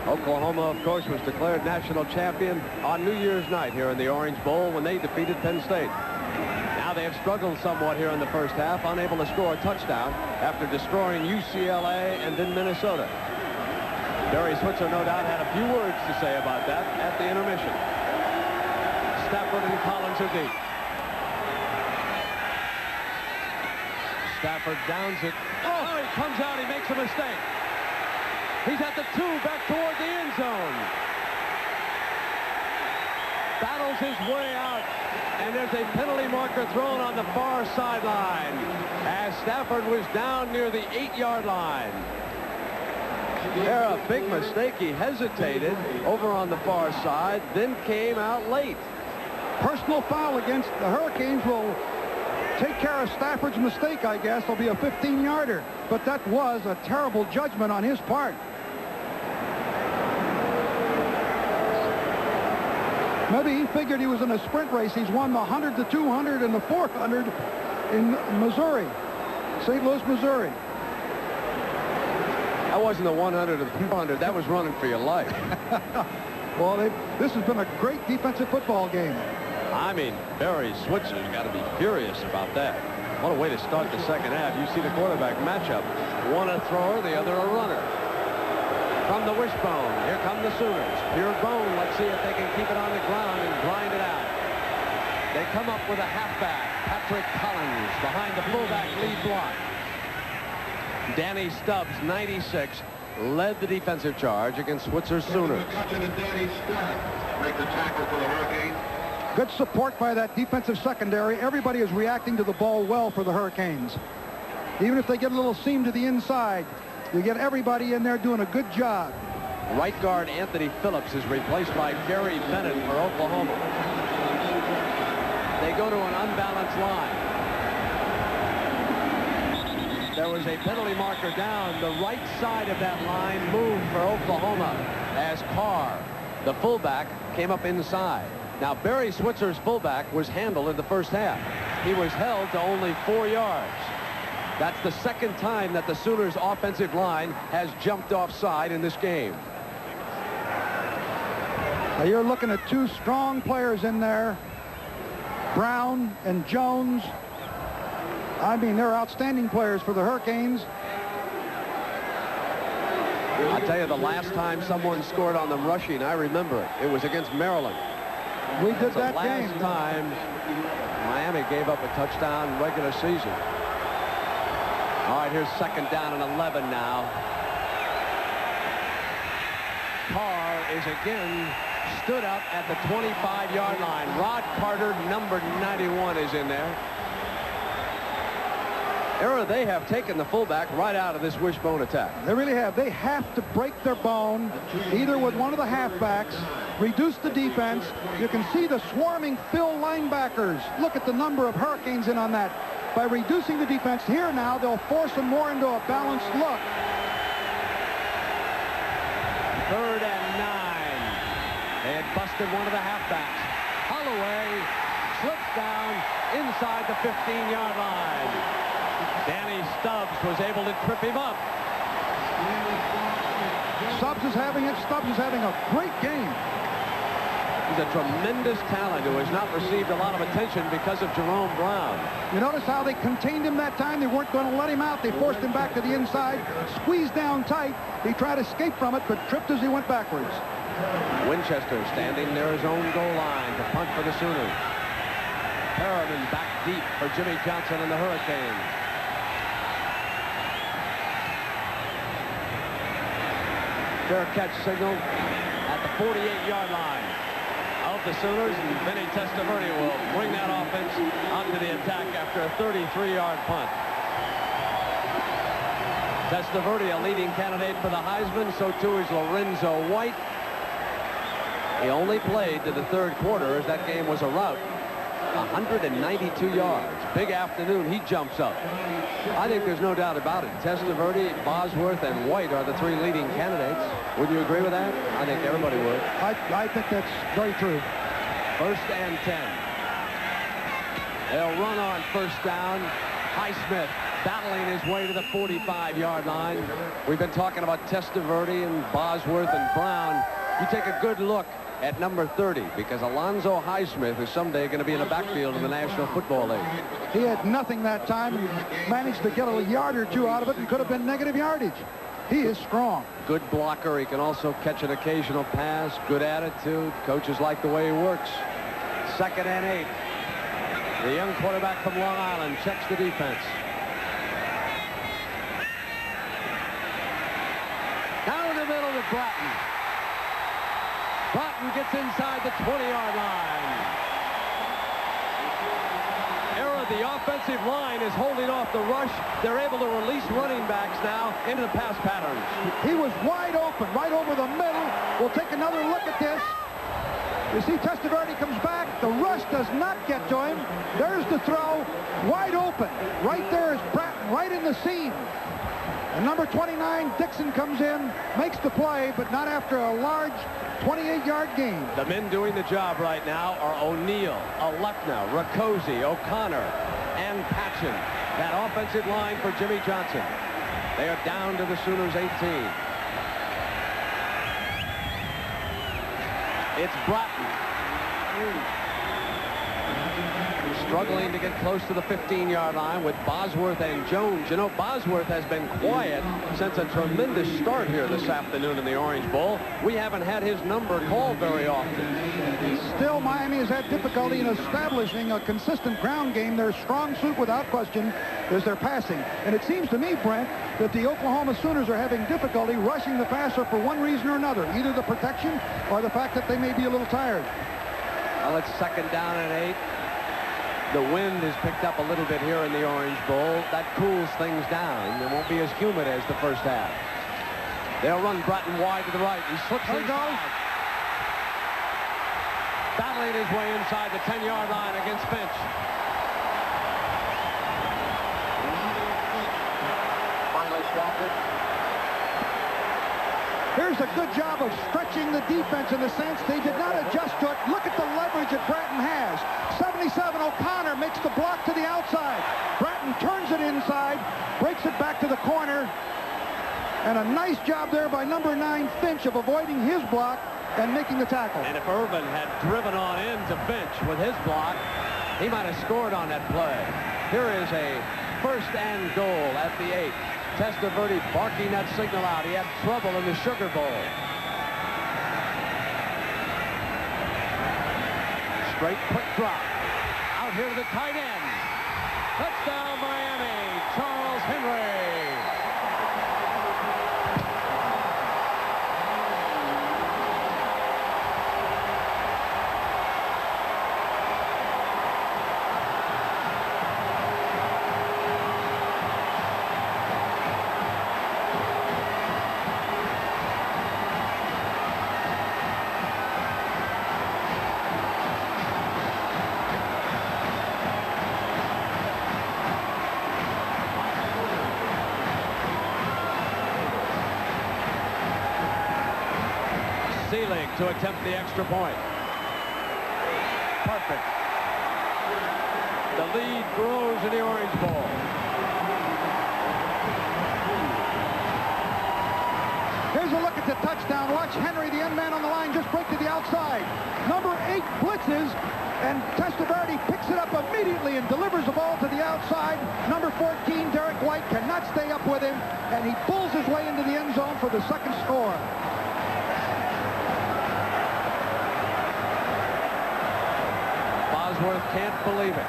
Oklahoma, of course, was declared national champion on New Year's night here in the Orange Bowl when they defeated Penn State. Now they have struggled somewhat here in the first half, unable to score a touchdown after destroying UCLA and then Minnesota. Barry Switzer, no doubt, had a few words to say about that at the intermission. Stafford and Collins are deep. Stafford downs it. Oh, he comes out. He makes a mistake. He's at the 2, back toward the end zone. Battles his way out, and there's a penalty marker thrown on the far sideline as Stafford was down near the 8-yard line. There, a big mistake. He hesitated over on the far side, then came out late. Personal foul against the Hurricanes will take care of Stafford's mistake, I guess. It'll be a 15-yarder. But that was a terrible judgment on his part. Maybe he figured he was in a sprint race. He's won the 100, the 200, and the 400 in Missouri, St. Louis, Missouri. That wasn't the 100 or the 400. That was running for your life. Well, this has been a great defensive football game. I mean, Barry Switzer's got to be furious about that. What a way to start the second half. You see the quarterback matchup. One a thrower, the other a runner. From the wishbone, here come the Sooners. Pure bone. Let's see if they can keep it on the ground and grind it out. They come up with a halfback, Patrick Collins, behind the fullback lead block. Danny Stubbs, 96, led the defensive charge against Switzer's Sooners. Danny Stubbs make the tackle for the Hurricanes. Good support by that defensive secondary. Everybody is reacting to the ball well for the Hurricanes. Even if they get a little seam to the inside, you get everybody in there doing a good job. Right guard Anthony Phillips is replaced by Gary Bennett for Oklahoma. They go to an unbalanced line. There was a penalty marker down. The right side of that line moved for Oklahoma as Carr, the fullback, came up inside. Now, Barry Switzer's fullback was handled in the first half. He was held to only 4 yards. That's the second time that the Sooners' offensive line has jumped offside in this game. Now you're looking at two strong players in there, Brown and Jones. I mean, they're outstanding players for the Hurricanes. I'll tell you, the last time someone scored on them rushing, I remember it. It was against Maryland. We did that game. The last time Miami gave up a touchdown regular season. All right, here's second down and 11 now. Carr is again stood up at the 25-yard line. Rod Carter, number 91, is in there. They have taken the fullback right out of this wishbone attack. They really have. They have to break their bone, either with one of the halfbacks, reduce the defense. You can see the swarming Phil linebackers. Look at the number of Hurricanes in on that. By reducing the defense here now, they'll force them more into a balanced look. 3rd and 9. They had busted one of the halfbacks. Holloway slips down inside the 15-yard line. Danny Stubbs was able to trip him up. Stubbs is having a great game. He's a tremendous talent who has not received a lot of attention because of Jerome Brown. You notice how they contained him that time? They weren't going to let him out. They forced him back to the inside, squeezed down tight. He tried to escape from it, but tripped as he went backwards. Winchester standing near his own goal line to punt for the Sooners. Perriman back deep for Jimmy Johnson and the Hurricanes. Fair catch signal at the 48-yard line of the Sooners, and Vinny Testaverde will bring that offense onto the attack after a 33-yard punt. Testaverde, a leading candidate for the Heisman, so too is Lorenzo White. He only played to the third quarter as that game was a rout. 192 yards. Big afternoon. He jumps up. I think there's no doubt about it. Testaverde, Bosworth, and White are the three leading candidates. Would you agree with that? I think everybody would. I think that's very true. 1st and 10. They'll run on 1st down. Highsmith battling his way to the 45-yard line. We've been talking about Testaverde and Bosworth and Brown. You take a good look at number 30, because Alonzo Highsmith is someday going to be in the backfield in the National Football League. He had nothing that time and managed to get a yard or two out of it and could have been negative yardage. He is strong. Good blocker. He can also catch an occasional pass. Good attitude. Coaches like the way he works. 2nd and 8. The young quarterback from Long Island checks the defense. Down the middle to Bratton. Bratton gets inside the 20-yard line. The offensive line is holding off the rush. They're able to release running backs now into the pass patterns. He was wide open, right over the middle. We'll take another look at this. You see Testaverde comes back. The rush does not get to him. There's the throw, wide open. Right there is Bratton, right in the seam. And number 29, Dixon, comes in, makes the play, but not after a large 28-yard gain. The men doing the job right now are O'Neill, Alekna, Rakosi, O'Connor, and Patchen. That offensive line for Jimmy Johnson. They are down to the Sooners 18. It's Bratton. Struggling to get close to the 15-yard line with Bosworth and Jones. You know, Bosworth has been quiet since a tremendous start here this afternoon in the Orange Bowl. We haven't had his number called very often. Still, Miami has had difficulty in establishing a consistent ground game. Their strong suit, without question, is their passing. And it seems to me, Brent, that the Oklahoma Sooners are having difficulty rushing the passer for one reason or another, either the protection or the fact that they may be a little tired. Well, it's 2nd down and 8. The wind has picked up a little bit here in the Orange Bowl. That cools things down. It won't be as humid as the first half. They'll run Bratton wide to the right. He slips inside. Battling his way inside the 10-yard line against Finch. Finally stopped. Here's a good job of stretching the defense in the sense they did not adjust to it. Look at the leverage that Bratton has. 77 O'Connor makes the block to the outside. Bratton turns it inside, breaks it back to the corner. And a nice job there by number 9 Finch of avoiding his block and making the tackle. And if Irvin had driven on into Finch with his block, he might have scored on that play. Here is a 1st and goal at the 8. Testaverde barking that signal out. He had trouble in the Sugar Bowl. Straight quick drop. Out here to the tight end. Touchdown Miami. Charles Henry. Seelig to attempt the extra point. Perfect. The lead grows in the Orange Bowl. Here's a look at the touchdown. Watch Henry, the end man on the line, just break to the outside. Number 8 blitzes, and Testaverde picks it up immediately and delivers the ball to the outside. Number 14, Derek White, cannot stay up with him, and he pulls his way into the end zone for the 2nd score. Bosworth can't believe it.